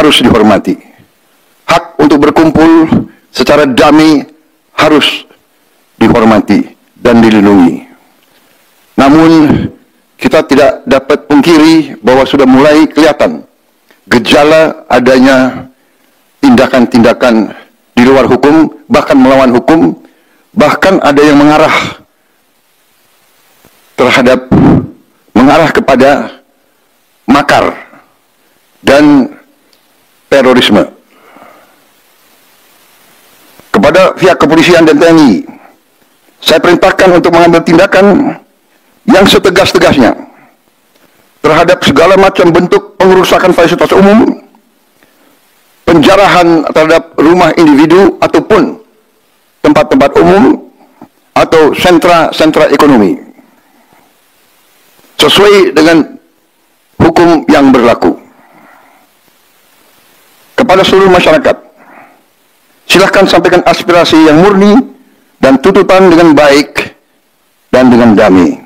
harus dihormati. Hak untuk berkumpul secara damai harus dihormati dan dilindungi. Namun, kita tidak dapat pungkiri bahwa sudah mulai kelihatan gejala adanya tindakan-tindakan di luar hukum, bahkan melawan hukum, bahkan ada yang mengarah kepada makar dan terorisme. Kepada pihak kepolisian dan TNI, saya perintahkan untuk mengambil tindakan yang setegas-tegasnya terhadap segala macam bentuk pengerusakan fasilitas umum, penjarahan terhadap rumah individu ataupun tempat-tempat umum atau sentra-sentra ekonomi sesuai dengan hukum yang berlaku. Kepada seluruh masyarakat, silahkan sampaikan aspirasi yang murni dan tuntutan dengan baik dan dengan damai.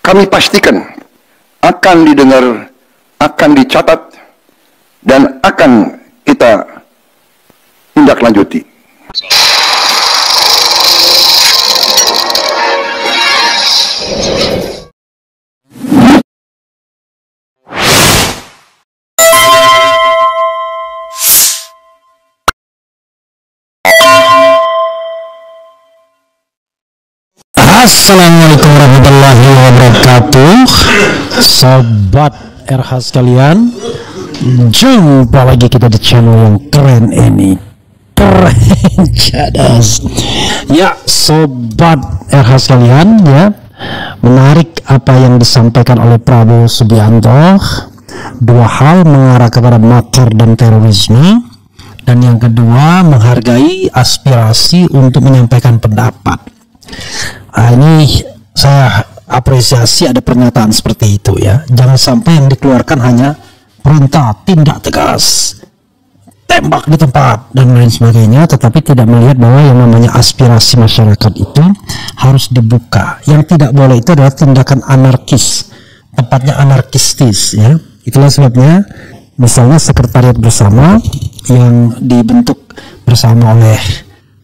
Kami pastikan akan didengar, akan dicatat, dan akan kita tindak lanjuti. Assalamualaikum warahmatullahi wabarakatuh. Sobat RH sekalian, jumpa lagi kita di channel yang keren ini, keren cadas. Ya sobat RH sekalian, ya, menarik apa yang disampaikan oleh Prabowo Subianto. Dua hal, mengarah kepada makar dan terorisme, dan yang kedua menghargai aspirasi untuk menyampaikan pendapat. Ini saya apresiasi ada pernyataan seperti itu, ya. Jangan sampai yang dikeluarkan hanya perintah, tindak tegas, tembak di tempat dan lain sebagainya, tetapi tidak melihat bahwa yang namanya aspirasi masyarakat itu harus dibuka. Yang tidak boleh itu adalah tindakan anarkis, tepatnya anarkistis, ya. Itulah sebabnya misalnya sekretariat bersama yang dibentuk bersama oleh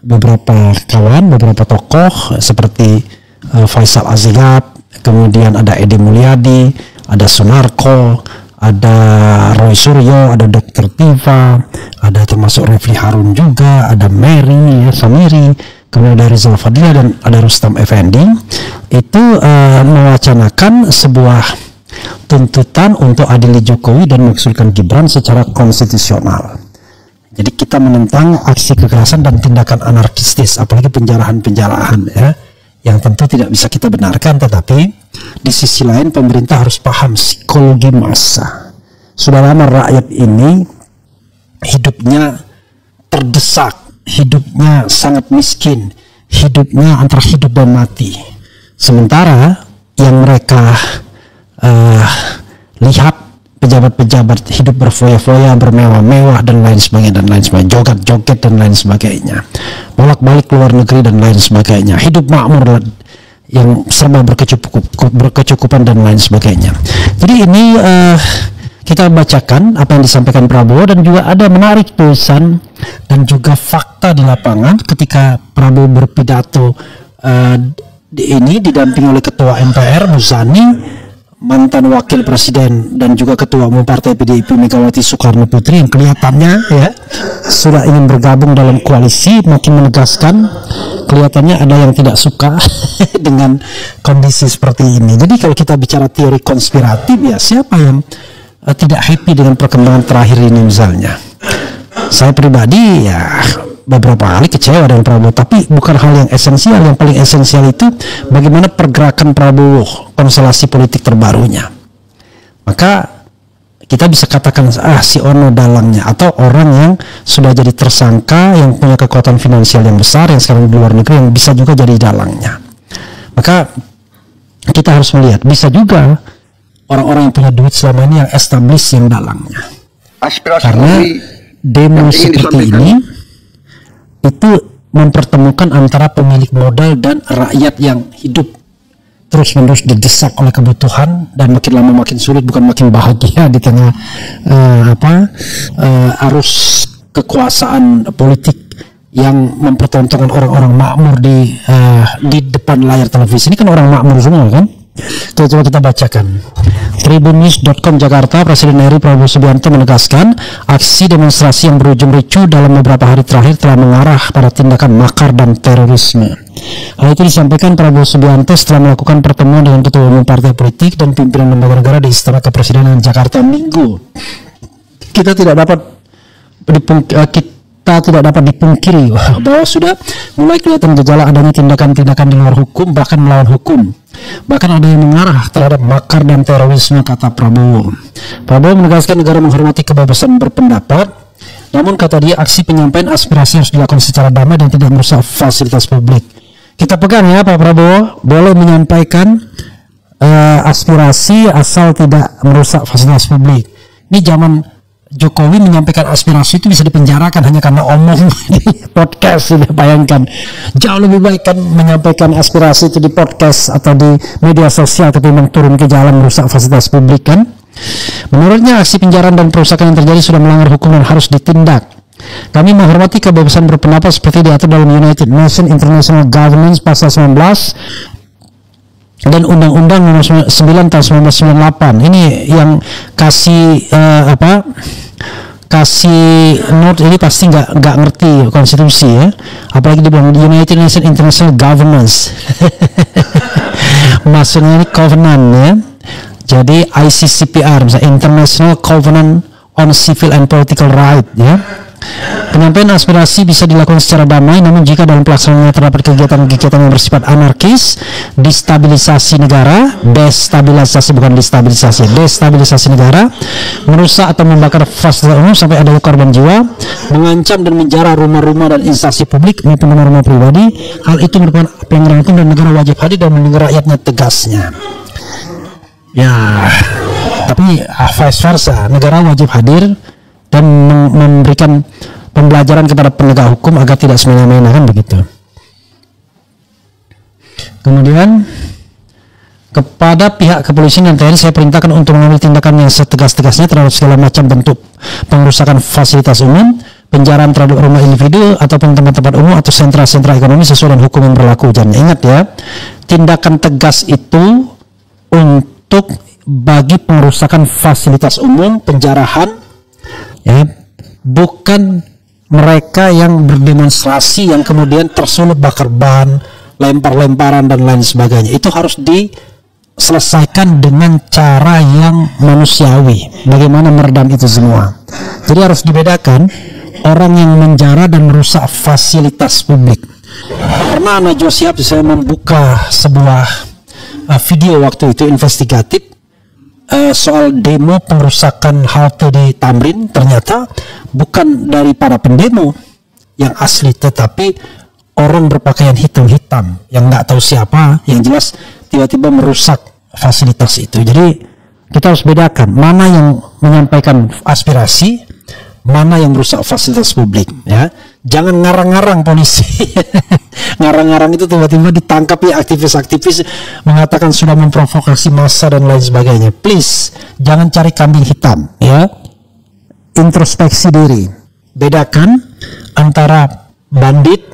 beberapa kawan, beberapa tokoh seperti Faisal Azigap, kemudian ada Edi Mulyadi, ada Sunarko, ada Roy Suryo, ada Dr. Tiva, ada termasuk Refli Harun juga, ada Mary, ya, Samiri, kemudian ada Rizal Fadila dan ada Rustam Effendi. Itu mewacanakan sebuah tuntutan untuk adili Jokowi dan mengusulkan Gibran secara konstitusional. Jadi kita menentang aksi kekerasan dan tindakan anarkistis, apalagi penjarahan-penjarahan, ya, yang tentu tidak bisa kita benarkan. Tetapi di sisi lain pemerintah harus paham psikologi massa. Sudah lama rakyat ini hidupnya terdesak, hidupnya sangat miskin, hidupnya antara hidup dan mati. Sementara yang mereka lihat pejabat-pejabat hidup berfoya-foya, bermewah-mewah dan lain sebagainya, joget-joget dan lain sebagainya, bolak-balik ke luar negeri dan lain sebagainya, hidup makmur yang serba berkecukupan dan lain sebagainya. Jadi ini kita bacakan apa yang disampaikan Prabowo, dan juga ada menarik tulisan dan juga fakta di lapangan ketika Prabowo berpidato ini didampingi oleh Ketua MPR Muzani, mantan wakil presiden dan juga ketua umum partai PDIP Megawati Soekarno Putri, yang kelihatannya, ya, sudah ingin bergabung dalam koalisi, makin menegaskan kelihatannya ada yang tidak suka dengan kondisi seperti ini. Jadi kalau kita bicara teori konspiratif, ya siapa yang tidak happy dengan perkembangan terakhir ini misalnya. Saya pribadi ya beberapa kali kecewa dengan Prabowo, tapi bukan hal yang esensial. Yang paling esensial itu bagaimana pergerakan Prabowo, konstelasi politik terbarunya. Maka kita bisa katakan si Ono dalangnya, atau orang yang sudah jadi tersangka, yang punya kekuatan finansial yang besar, yang sekarang di luar negeri, yang bisa juga jadi dalangnya. Maka kita harus melihat bisa juga orang-orang yang punya duit selama ini yang established yang dalangnya. Karena demo seperti ini itu mempertemukan antara pemilik modal dan rakyat yang hidup terus-menerus didesak oleh kebutuhan dan makin lama makin sulit, bukan makin bahagia di tengah arus kekuasaan politik yang mempertontonkan orang-orang makmur di depan layar televisi. Ini kan orang makmur semua kan. Coba kita bacakan. Tribunnews.com Jakarta, Presiden RI Prabowo Subianto menegaskan aksi demonstrasi yang berujung ricuh dalam beberapa hari terakhir telah mengarah pada tindakan makar dan terorisme. Hal itu disampaikan Prabowo Subianto setelah melakukan pertemuan dengan ketua umum partai politik dan pimpinan lembaga negara di Istana Kepresidenan Jakarta Minggu. Kita tidak dapat dipungkiri bahwa sudah mulai kelihatan gejala adanya tindakan-tindakan di luar hukum, bahkan melawan hukum. Bahkan ada yang mengarah terhadap makar dan terorisme, kata Prabowo. Prabowo menegaskan negara menghormati kebebasan berpendapat, namun kata dia aksi penyampaian aspirasi harus dilakukan secara damai dan tidak merusak fasilitas publik. Kita pegang ya Pak Prabowo, boleh menyampaikan aspirasi asal tidak merusak fasilitas publik. Ini zaman Jokowi menyampaikan aspirasi itu bisa dipenjarakan hanya karena omong di podcast. Sudah bayangkan, jauh lebih baik kan menyampaikan aspirasi itu di podcast atau di media sosial ketimbang turun ke jalan merusak fasilitas publik kan. Menurutnya aksi penjarahan dan perusakan yang terjadi sudah melanggar hukum dan harus ditindak. Kami menghormati kebebasan berpendapat seperti diatur dalam United Nations International Governance pasal 19 dan Undang-Undang Nomor 9 tahun 1998. Ini yang kasih note ini pasti nggak ngerti konstitusi ya, apalagi dibilang United Nations International Governance. Maksudnya ini covenant ya. Jadi ICCPR, misalnya International Covenant on Civil and Political Right ya. Penyampaian aspirasi bisa dilakukan secara damai, namun jika dalam pelaksanaannya terdapat kegiatan-kegiatan yang bersifat anarkis, destabilisasi negara, destabilisasi negara, merusak atau membakar fasilitas umum sampai ada korban jiwa, mengancam dan menjarah rumah-rumah dan instansi publik maupun rumah pribadi, hal itu merupakan pelanggaran hukum dan negara wajib hadir dan melindungi rakyatnya, tegasnya. Ya, tapi vice versa, negara wajib hadir dan memberikan pembelajaran kepada penegak hukum agar tidak semena-mena kan begitu. Kemudian kepada pihak kepolisian dan TNI saya perintahkan untuk mengambil tindakan yang setegas-tegasnya terhadap segala macam bentuk pengerusakan fasilitas umum, penjarahan terhadap rumah individu ataupun tempat-tempat umum atau sentra-sentra ekonomi sesuai dengan hukum yang berlaku. Jangan ingat ya, tindakan tegas itu untuk bagi pengerusakan fasilitas umum, penjarahan ya, bukan mereka yang berdemonstrasi yang kemudian tersulut bakar ban, lempar-lemparan dan lain sebagainya. Itu harus diselesaikan dengan cara yang manusiawi. Bagaimana meredam itu semua. Jadi harus dibedakan orang yang menjara dan merusak fasilitas publik. Karena Najwa Shihab saya membuka sebuah video waktu itu investigatif soal demo pengerusakan halte di Tamrin. Ternyata bukan dari para pendemo yang asli, tetapi orang berpakaian hitam-hitam yang nggak tahu siapa, yang jelas tiba-tiba merusak fasilitas itu. Jadi kita harus bedakan mana yang menyampaikan aspirasi, mana yang merusak fasilitas publik ya. Jangan ngarang-ngarang polisi. Ngarang-ngarang itu tiba-tiba ditangkap ya aktivis-aktivis mengatakan sudah memprovokasi massa dan lain sebagainya. Please, jangan cari kambing hitam ya. Introspeksi diri. Bedakan antara bandit,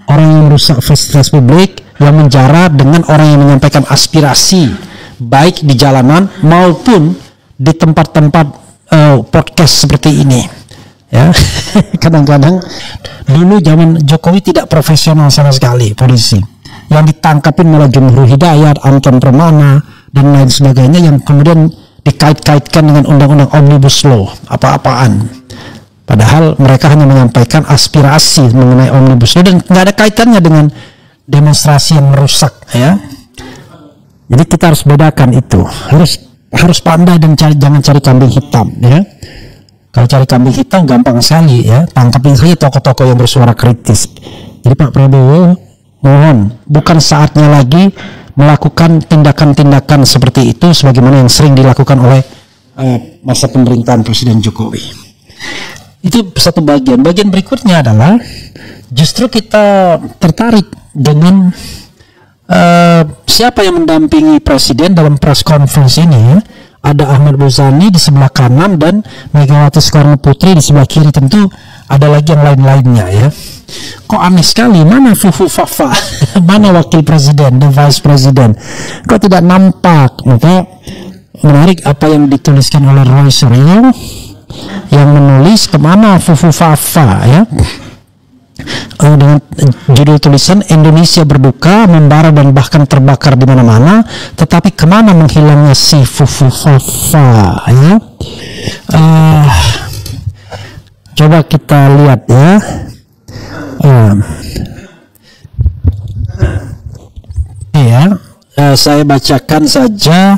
orang yang merusak fasilitas publik, yang menjara, dengan orang yang menyampaikan aspirasi baik di jalanan maupun di tempat-tempat podcast seperti ini. Ya, kadang-kadang dulu zaman Jokowi tidak profesional sama sekali polisi. Yang ditangkapin malah Jumhur Hidayat, Anton Permana dan lain sebagainya yang kemudian dikait-kaitkan dengan undang-undang Omnibus Law, apa-apaan. Padahal mereka hanya menyampaikan aspirasi mengenai Omnibus Law dan nggak ada kaitannya dengan demonstrasi yang merusak ya. Jadi kita harus bedakan itu. Harus pandai dan jangan cari kambing hitam ya. Kalau cari kambing hitam gampang sekali ya, tangkapin saja tokoh-tokoh yang bersuara kritis. Jadi Pak Prabowo, mohon, bukan saatnya lagi melakukan tindakan-tindakan seperti itu sebagaimana yang sering dilakukan oleh masa pemerintahan Presiden Jokowi. Itu satu bagian. Bagian berikutnya adalah justru kita tertarik dengan siapa yang mendampingi presiden dalam press conference ini? Ada Ahmad Muzani di sebelah kanan dan Megawati Soekarno Putri di sebelah kiri. Tentu ada lagi yang lain-lainnya ya. Kok aneh sekali, mana Fufu Fafa? Mana wakil presiden dan vice presiden? Kok tidak nampak? Maka menarik apa yang dituliskan oleh Roy Suryo yang menulis, kemana Fufu Fafa ya, dengan judul tulisan Indonesia berduka, membara dan bahkan terbakar di mana-mana, tetapi kemana menghilangnya si Fufu Fafa ya. Coba kita lihat ya. Saya bacakan saja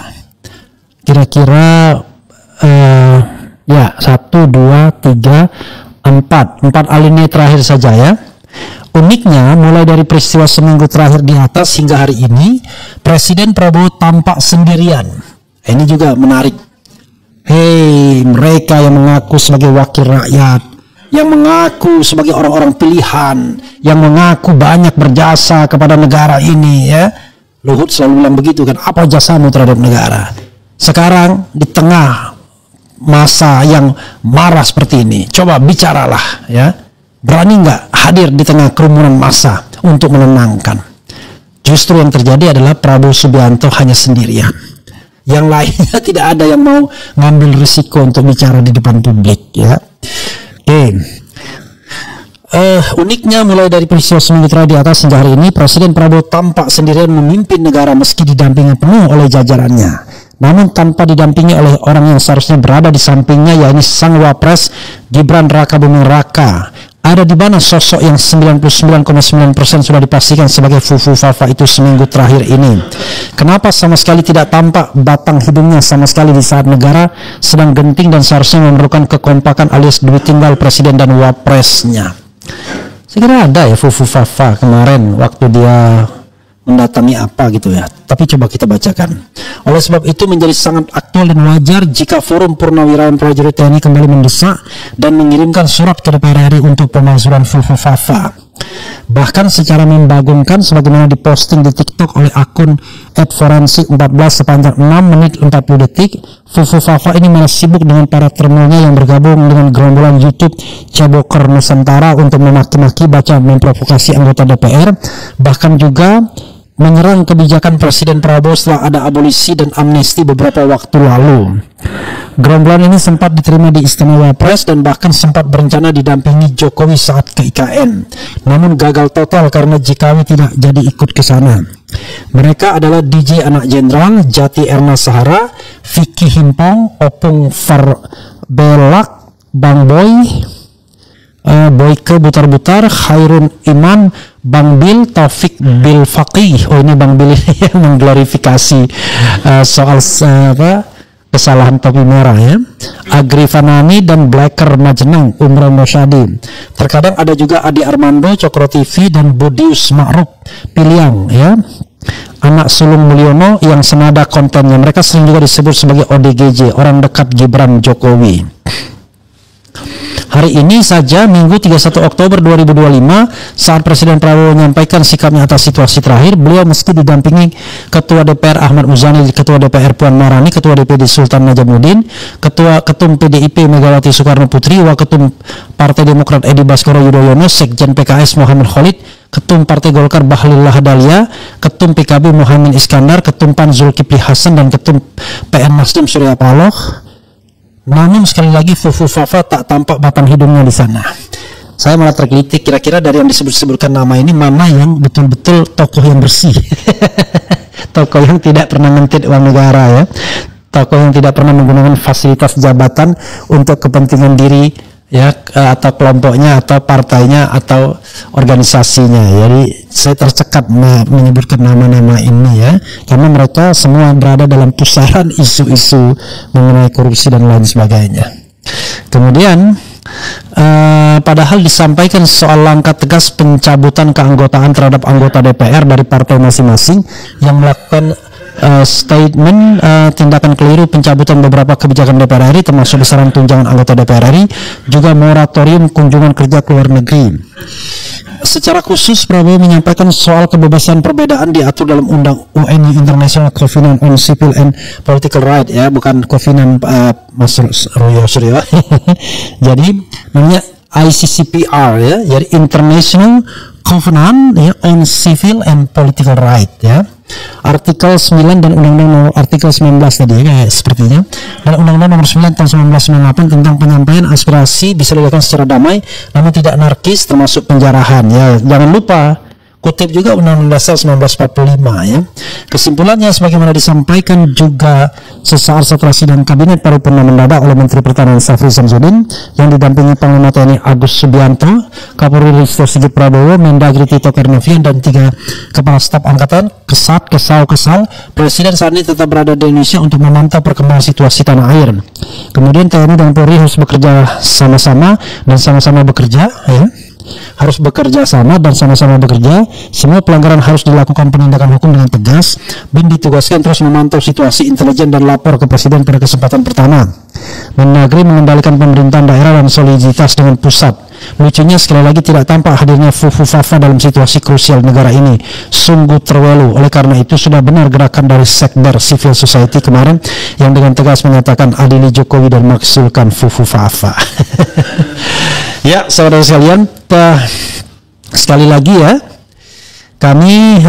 kira-kira ya 1, 2, 3, 4 alinea terakhir saja ya. Uniknya mulai dari peristiwa seminggu terakhir di atas hingga hari ini, Presiden Prabowo tampak sendirian. Ini juga menarik. Hei, mereka yang mengaku sebagai wakil rakyat, yang mengaku sebagai orang-orang pilihan, yang mengaku banyak berjasa kepada negara ini ya. Luhut selalu bilang begitu kan, apa jasamu terhadap negara? Sekarang di tengah masa yang marah seperti ini, coba bicaralah ya. Berani nggak hadir di tengah kerumunan massa untuk menenangkan? Justru yang terjadi adalah Prabowo Subianto hanya sendirian. Yang lainnya tidak ada yang mau ngambil risiko untuk bicara di depan publik ya. Uniknya mulai dari peristiwa seminggu terakhir di atas hingga hari ini, Presiden Prabowo tampak sendirian memimpin negara meski didampingi penuh oleh jajarannya, namun tanpa didampingi oleh orang yang seharusnya berada di sampingnya, yakni sang wapres Gibran Raka Buming Raka. Ada di mana sosok yang 99,9% sudah dipastikan sebagai Fufu Fafa itu seminggu terakhir ini? Kenapa sama sekali tidak tampak batang hidungnya sama sekali di saat negara sedang genting dan seharusnya memerlukan kekompakan alias duit tinggal presiden dan wapresnya? Saya kira ada ya Fufu Fafa kemarin waktu dia mendatangi apa gitu ya. Tapi coba kita bacakan. Oleh sebab itu menjadi sangat aktual dan wajar jika Forum Purnawirawan Prajurit TNI kembali mendesak dan mengirimkan surat ke DPR RI untuk pemakzulan Fufu Fafa. Bahkan secara membagongkan sebagaimana diposting di TikTok oleh akun @forensik14 sepanjang 6 menit 40 detik, Fufu Fafa ini malah sibuk dengan para termulnya yang bergabung dengan gerombolan YouTube Ceboker Nusantara untuk memaki-maki, baca memprovokasi anggota DPR, bahkan juga menyerang kebijakan Presiden Prabowo setelah ada abolisi dan amnesti beberapa waktu lalu. Gerombolan ini sempat diterima di Istana Wapres dan bahkan sempat berencana didampingi Jokowi saat ke IKN, namun gagal total karena JKW tidak jadi ikut ke sana. Mereka adalah DJ Anak Jenderal, Jati Erna Sahara, Vicky Himpong, Opung Farbelak, Bang Boy, Boyke Butar-Butar, Khairun Iman, Bang Bil, Taufik Bil Faqih. Oh, ini Bang Bil yang mengglorifikasi soal kesalahan topi merah ya. Agri Fanani dan Blacker Majenang, Umran Mosyadi. Terkadang ada juga Adi Armando, Cokro TV, dan Budius Ma'ruf Piliang ya. Anak sulung Mulyono yang senada kontennya. Mereka sering juga disebut sebagai ODGJ, orang dekat Gibran Jokowi. Hari ini saja, Minggu 31 Oktober 2025, saat Presiden Prabowo menyampaikan sikapnya atas situasi terakhir, beliau meski didampingi Ketua DPR Ahmad Muzani, Ketua DPR Puan Maharani, Ketua DPD Sultan Najamuddin, Ketum PDIP Megawati Soekarno Putri, Waketum Partai Demokrat Edi Baskoro Yudhoyono, Sekjen PKS Muhammad Khalid, Ketum Partai Golkar Bahlil Lahadalia, Ketum PKB Muhammad Iskandar, Ketum PAN Zulkifli Hasan, dan Ketum PN Nasdem Surya Paloh. Namun sekali lagi Fufu Fafa tak tampak batang hidungnya di sana. Saya malah tergelitik, kira-kira dari yang disebut-sebutkan nama ini mana yang betul-betul tokoh yang bersih. Tokoh yang tidak pernah ngentit uang negara ya. Tokoh yang tidak pernah menggunakan fasilitas jabatan untuk kepentingan diri ya, atau kelompoknya atau partainya atau organisasinya. Jadi saya tercekat menyebutkan nama-nama ini ya, karena mereka semua berada dalam pusaran isu-isu mengenai korupsi dan lain sebagainya. Kemudian padahal disampaikan soal langkah tegas pencabutan keanggotaan terhadap anggota DPR dari partai masing-masing yang melakukan statement tindakan keliru pencabutan beberapa kebijakan DPR RI termasuk besaran tunjangan anggota DPR RI, juga moratorium kunjungan kerja ke luar negeri. Secara khusus Prabowo menyampaikan soal kebebasan perbedaan diatur dalam Undang UN International Covenant on Civil and Political Right, ya, bukan Covenant Mas Suryo. Jadi namanya ICCPR, ya, jadi International Covenant, ya, on Civil and Political Right, ya. Artikel 9 dan Undang-Undang artikel 19 tadi, ya, sepertinya. Dan Undang-Undang nomor 9 tahun 1998 tentang penyampaian aspirasi bisa dilakukan secara damai namun tidak anarkis termasuk penjarahan, ya. Jangan lupa kutip juga Undang-Undang Dasar 1945, ya. Kesimpulannya sebagaimana disampaikan juga sesaat setelah sidang kabinet paripurna mendadak oleh Menteri Pertahanan Syafri Samsudin yang didampingi Panglima TNI Agus Subianto, Kapolri Listio Sigit Prabowo, Mendagri Tito Karnavian, dan 3 Kepala Staf Angkatan. Kesal, Presiden saat ini tetap berada di Indonesia untuk memantau perkembangan situasi tanah air. Kemudian TNI dan Polri harus bekerja sama-sama dan sama-sama bekerja, ya. Harus bekerja sama dan sama-sama bekerja. Semua pelanggaran harus dilakukan penindakan hukum dengan tegas. BIN ditugaskan terus memantau situasi intelijen dan lapor ke Presiden pada kesempatan pertama. Mendagri mengendalikan pemerintahan daerah dan soliditas dengan pusat. Lucunya sekali lagi tidak tampak hadirnya Fufu Fafa dalam situasi krusial negara ini. Sungguh terwelu. Oleh karena itu sudah benar gerakan dari Sekber Civil Society kemarin yang dengan tegas menyatakan adili Jokowi dan maksulkan Fufu Fafa. Ya, saudara sekalian, sekali lagi, ya, kami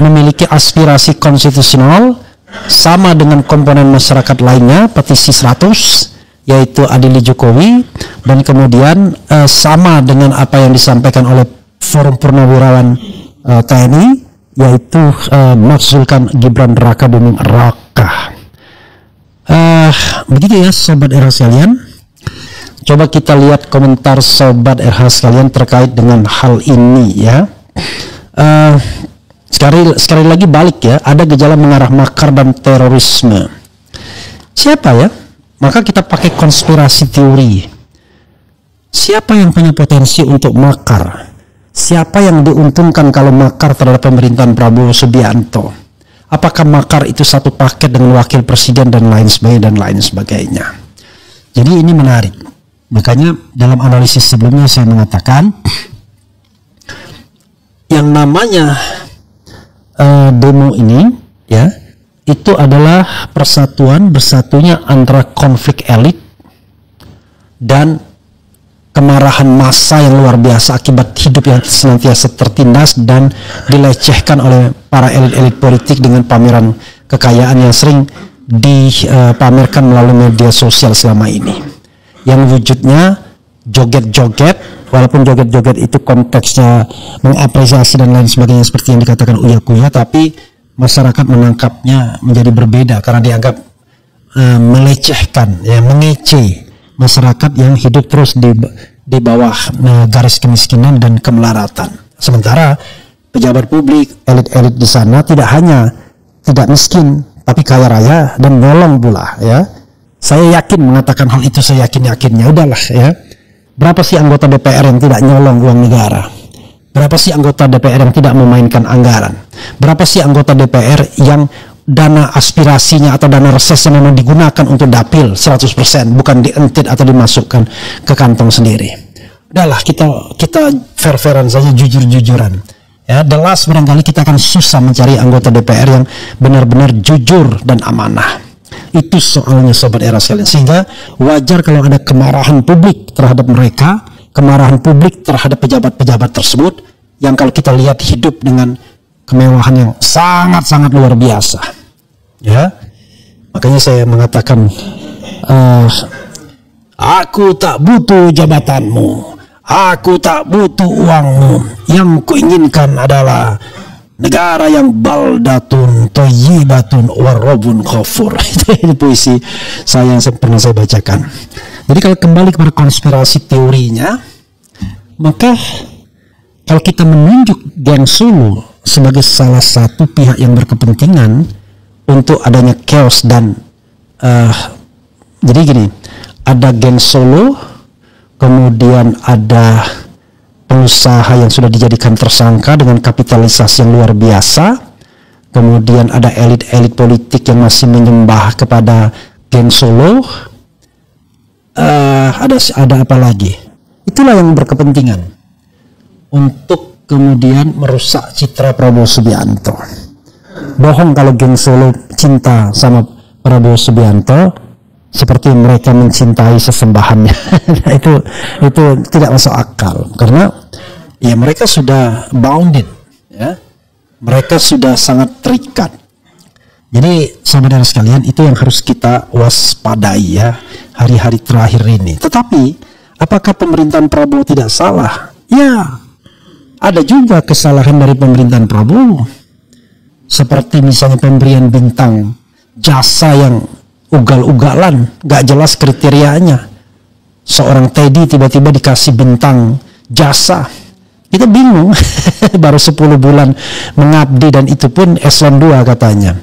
memiliki aspirasi konstitusional sama dengan komponen masyarakat lainnya, petisi 100, yaitu adili Jokowi, dan kemudian sama dengan apa yang disampaikan oleh Forum Purnawirawan TNI, yaitu maksulkan Gibran Raka Buming Raka. Begitu, ya, sobat era sekalian. Coba kita lihat komentar sobat RH sekalian terkait dengan hal ini, ya. Sekali lagi balik, ya, ada gejala mengarah makar dan terorisme. Siapa, ya? Maka kita pakai konspirasi teori. Siapa yang punya potensi untuk makar? Siapa yang diuntungkan kalau makar terhadap pemerintahan Prabowo Subianto? Apakah makar itu satu paket dengan wakil presiden dan lain sebagainya? Jadi ini menarik. Makanya dalam analisis sebelumnya saya mengatakan yang namanya demo ini, ya, itu adalah bersatunya antara konflik elit dan kemarahan massa yang luar biasa akibat hidup yang senantiasa tertindas dan dilecehkan oleh para elit-elit politik dengan pameran kekayaan yang sering dipamerkan melalui media sosial selama ini. Yang wujudnya joget-joget, walaupun joget-joget itu konteksnya mengapresiasi dan lain sebagainya seperti yang dikatakan Uya Kuya, tapi masyarakat menangkapnya menjadi berbeda karena dianggap melecehkan, ya, mengece masyarakat yang hidup terus di bawah garis kemiskinan dan kemelaratan. Sementara pejabat publik, elit-elit di sana tidak hanya tidak miskin, tapi kaya raya dan nyolong pula, ya. Saya yakin mengatakan hal itu, saya yakinnya. Udahlah, ya. Berapa sih anggota DPR yang tidak nyolong uang negara? Berapa sih anggota DPR yang tidak memainkan anggaran? Berapa sih anggota DPR yang dana aspirasinya atau dana resesnya memang digunakan untuk dapil 100%, bukan dientit atau dimasukkan ke kantong sendiri? Udahlah, kita fair-fairan saja, jujur-jujuran. Ya, the last barangkali kita akan susah mencari anggota DPR yang benar-benar jujur dan amanah. Itu soalnya sobat era sekalian. Sehingga wajar kalau ada kemarahan publik terhadap mereka, kemarahan publik terhadap pejabat-pejabat tersebut yang kalau kita lihat hidup dengan kemewahan yang sangat-sangat luar biasa. Ya, makanya saya mengatakan, aku tak butuh jabatanmu, aku tak butuh uangmu, yang kuinginkan adalah negara yang baldatun thayyibatun warabun ghafur. Itu puisi saya yang pernah saya bacakan. Jadi kalau kembali kepada konspirasi teorinya, maka kalau kita menunjuk Geng Solo sebagai salah satu pihak yang berkepentingan untuk adanya chaos dan jadi gini, ada Geng Solo, kemudian ada pengusaha yang sudah dijadikan tersangka dengan kapitalisasi yang luar biasa, kemudian ada elit-elit politik yang masih menyembah kepada geng Solo, ada apa lagi? Itulah yang berkepentingan untuk kemudian merusak citra Prabowo Subianto. Bohong kalau geng Solo cinta sama Prabowo Subianto seperti mereka mencintai sesembahannya. itu tidak masuk akal, karena ya mereka sudah bounded, ya, mereka sudah sangat terikat. Jadi saudara sekalian, itu yang harus kita waspadai ya hari-hari terakhir ini. Tetapi apakah pemerintahan Prabowo tidak salah? Ya, ada juga kesalahan dari pemerintahan Prabowo, seperti misalnya pemberian bintang jasa yang ugal-ugalan, gak jelas kriterianya. Seorang Teddy tiba-tiba dikasih bintang jasa, kita bingung. Baru 10 bulan mengabdi dan itu pun eselon 2 katanya.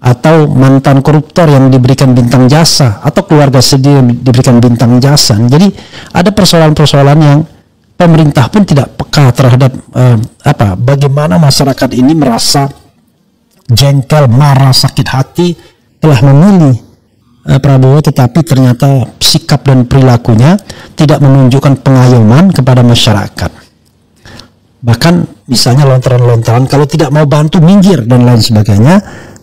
Atau mantan koruptor yang diberikan bintang jasa, atau keluarga sendiri diberikan bintang jasa. Jadi ada persoalan-persoalan yang pemerintah pun tidak peka terhadap bagaimana masyarakat ini merasa jengkel, marah, sakit hati telah memilih Prabowo, tetapi ternyata sikap dan perilakunya tidak menunjukkan pengayoman kepada masyarakat. Bahkan misalnya lontaran-lontaran kalau tidak mau bantu minggir dan lain sebagainya.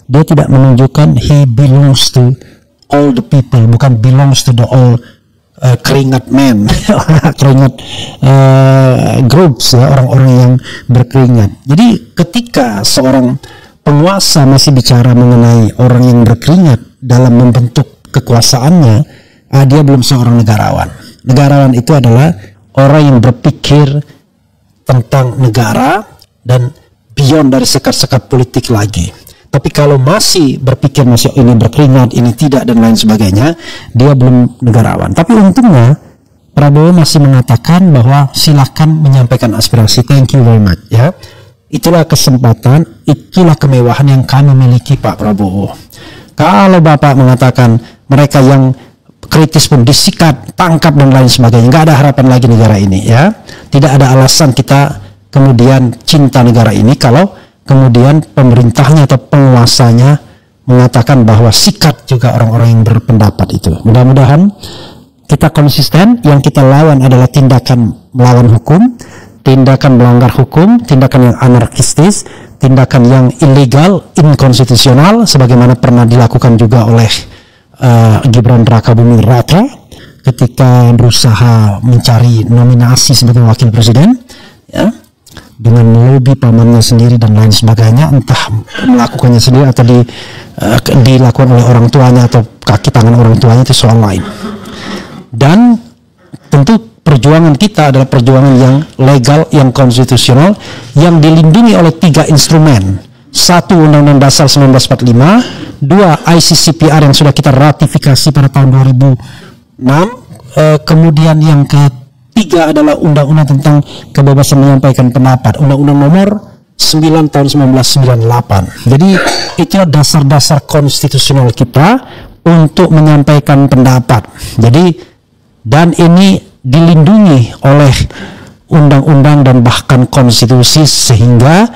Dia tidak menunjukkan he belongs to all the people, bukan belongs to the all keringat men, keringat groups ya, orang-orang yang berkeringat. Jadi ketika seorang penguasa masih bicara mengenai orang yang berkeringat dalam membentuk kekuasaannya, dia belum seorang negarawan. Negarawan itu adalah orang yang berpikir tentang negara dan beyond dari sekat-sekat politik lagi. Tapi kalau masih berpikir masih ini berkeringat, ini tidak dan lain sebagainya, dia belum negarawan. Tapi untungnya Prabowo masih mengatakan bahwa silakan menyampaikan aspirasi, thank you very much ya. Itulah kesempatan, itulah kemewahan yang kami miliki Pak Prabowo. Kalau Bapak mengatakan mereka yang kritis pun disikat, tangkap dan lain sebagainya, nggak ada harapan lagi negara ini ya. Tidak ada alasan kita kemudian cinta negara ini kalau kemudian pemerintahnya atau penguasanya mengatakan bahwa sikat juga orang-orang yang berpendapat itu. Mudah-mudahan kita konsisten, yang kita lawan adalah tindakan melawan hukum, tindakan melanggar hukum, tindakan yang anarkistis, tindakan yang ilegal, inkonstitusional, sebagaimana pernah dilakukan juga oleh Gibran Rakabuming Raka ketika berusaha mencari nominasi sebagai wakil presiden, ya, dengan melobi pamannya sendiri dan lain sebagainya, entah melakukannya sendiri atau dilakukan oleh orang tuanya atau kaki tangan orang tuanya, itu soal lain. Dan tentu perjuangan kita adalah perjuangan yang legal, yang konstitusional, yang dilindungi oleh 3 instrumen. 1, Undang-Undang Dasar 1945, 2, ICCPR yang sudah kita ratifikasi pada tahun 2006, kemudian yang ketiga adalah Undang-Undang tentang kebebasan menyampaikan pendapat, Undang-Undang nomor 9 tahun 1998. Jadi itulah dasar-dasar konstitusional kita untuk menyampaikan pendapat. Jadi dan ini dilindungi oleh undang-undang dan bahkan konstitusi, sehingga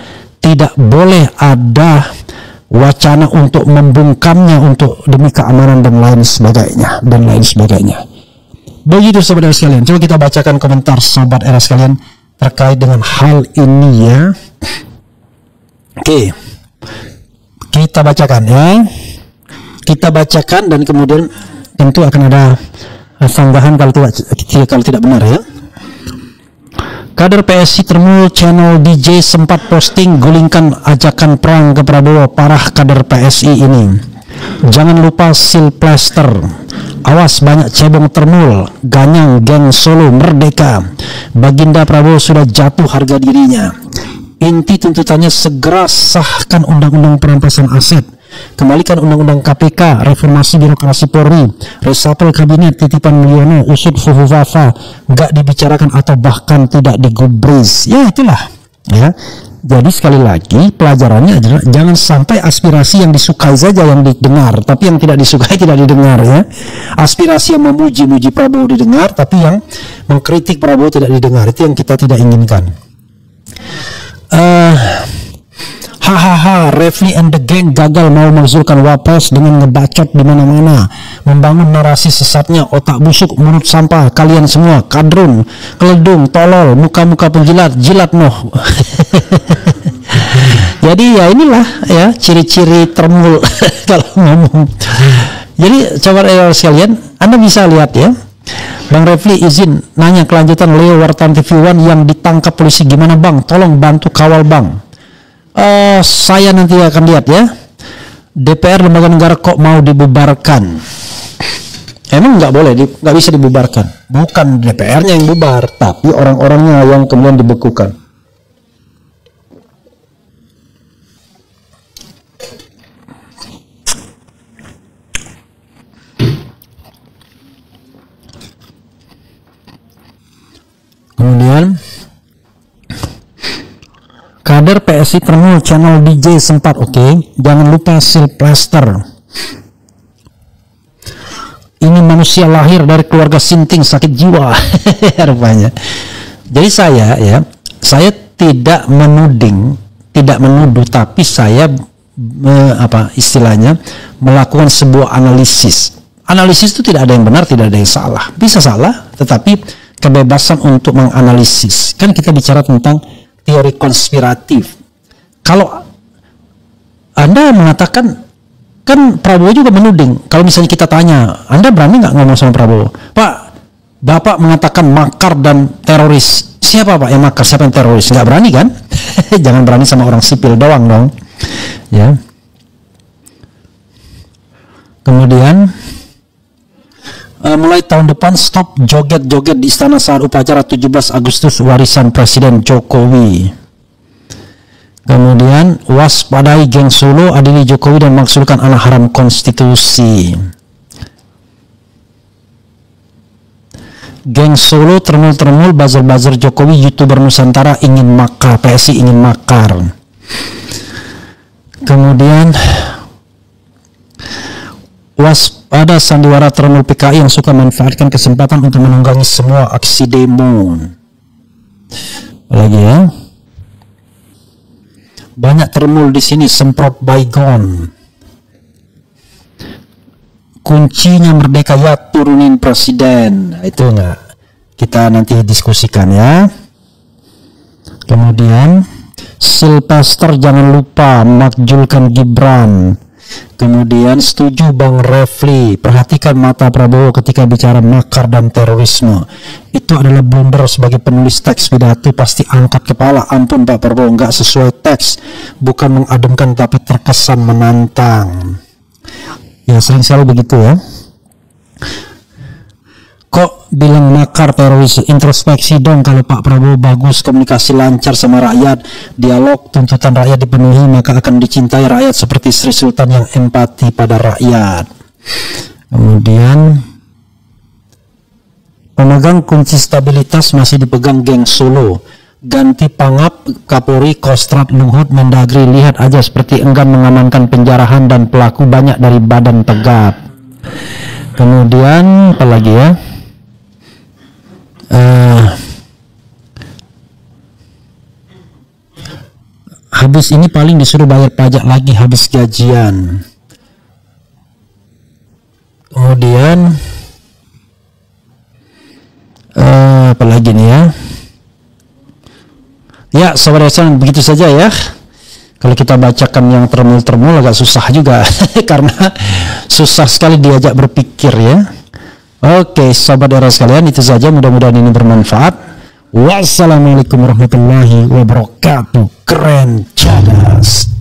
tidak boleh ada wacana untuk membungkamnya untuk demi keamanan dan lain sebagainya. Begitu saudara sekalian, coba kita bacakan komentar sobat era sekalian terkait dengan hal ini ya. Oke, kita bacakan ya. Kita bacakan dan kemudian tentu akan ada sanggahan kalau tidak benar ya. Kader PSI Termul channel DJ sempat posting gulingkan ajakan perang ke Prabowo, parah kader PSI ini. Jangan lupa seal plaster. Awas banyak cebong Termul, ganyang geng Solo merdeka. Baginda Prabowo sudah jatuh harga dirinya. Inti tuntutannya segera sahkan undang-undang perampasan aset, kembalikan undang-undang KPK, reformasi birokrasi Polri, reshuffle kabinet titipan Mulyono, usut Fufufafa, gak dibicarakan atau bahkan tidak digubris. Ya itulah ya. Jadi sekali lagi pelajarannya adalah jangan sampai aspirasi yang disukai saja yang didengar, tapi yang tidak disukai tidak didengar ya. Aspirasi yang memuji-muji Prabowo didengar, tapi yang mengkritik Prabowo tidak didengar. Itu yang kita tidak inginkan. Hahaha, Refli and the gang gagal mau mengusulkan wapres dengan ngebacot di mana-mana, membangun narasi sesatnya, otak busuk, mulut sampah, kalian semua kadrun, keledung, tolol, muka-muka penjilat, jilat noh. Jadi ya inilah ya ciri-ciri termul kalau ngomong. Jadi coba sekalian, Anda bisa lihat ya. Bang Refli izin nanya kelanjutan Leo wartawan TV One yang ditangkap polisi gimana bang? Tolong bantu kawal bang. Saya nanti akan lihat ya. DPR lembaga negara kok mau dibubarkan? Emang nggak boleh, nggak bisa dibubarkan. Bukan DPR-nya yang bubar, tapi orang-orangnya yang kemudian dibekukan. Kemudian kader PSI termul channel DJ sempat jangan lupa Silvester. Ini manusia lahir dari keluarga sinting sakit jiwa rupanya. Jadi saya tidak menuding, tidak menuduh, tapi saya istilahnya melakukan sebuah analisis. Analisis itu tidak ada yang benar, tidak ada yang salah. Bisa salah, tetapi kebebasan untuk menganalisis. Kan kita bicara tentang teori konspiratif. Kalau Anda mengatakan, kan Prabowo juga menuding. Kalau misalnya kita tanya, Anda berani nggak ngomong sama Prabowo? Pak, Bapak mengatakan makar dan teroris. Siapa Pak yang makar? Siapa yang teroris? Nggak berani kan? Jangan berani sama orang sipil doang dong. Ya. Kemudian mulai tahun depan stop joget-joget di istana saat upacara 17 Agustus warisan Presiden Jokowi. Kemudian waspadai geng Solo, adili Jokowi dan maksudkan anak haram konstitusi. Geng Solo termul-termul buzzer-buzzer Jokowi, YouTuber Nusantara ingin makar, PSI ingin makar. Kemudian waspada sandiwara termul PKI yang suka manfaatkan kesempatan untuk menunggangi semua aksi demo. Lagi ya. Banyak termul di sini semprot baygon. Kuncinya merdeka ya turunin presiden. Itu enggak. Kita nanti diskusikan ya. Kemudian Silvester jangan lupa makjulkan Gibran. Kemudian setuju Bang Refli, perhatikan mata Prabowo ketika bicara makar dan terorisme. Itu adalah blunder sebagai penulis teks pidato, pasti angkat kepala. Ampun Pak Prabowo, nggak sesuai teks, bukan mengademkan tapi terkesan menantang. Ya sering selalu begitu ya. Kok bilang makar teroris? Introspeksi dong. Kalau Pak Prabowo bagus, komunikasi lancar sama rakyat, dialog, tuntutan rakyat dipenuhi, maka akan dicintai rakyat seperti Sri Sultan yang empati pada rakyat. Kemudian pemegang kunci stabilitas masih dipegang geng Solo. Ganti Pangap, Kapolri, Kostrat, Luhut, Mendagri, lihat aja seperti enggan mengamankan penjarahan dan pelaku banyak dari Badan Tegap. Kemudian apa lagi ya? Habis ini paling disuruh bayar pajak lagi habis gajian. Kemudian apa lagi nih ya? Ya saudara-saudara, begitu saja ya. Kalau kita bacakan yang termul-termul agak susah juga karena susah sekali diajak berpikir ya. Oke, sahabat era sekalian, itu saja, mudah-mudahan ini bermanfaat. Wassalamualaikum warahmatullahi wabarakatuh. Keren, cadas,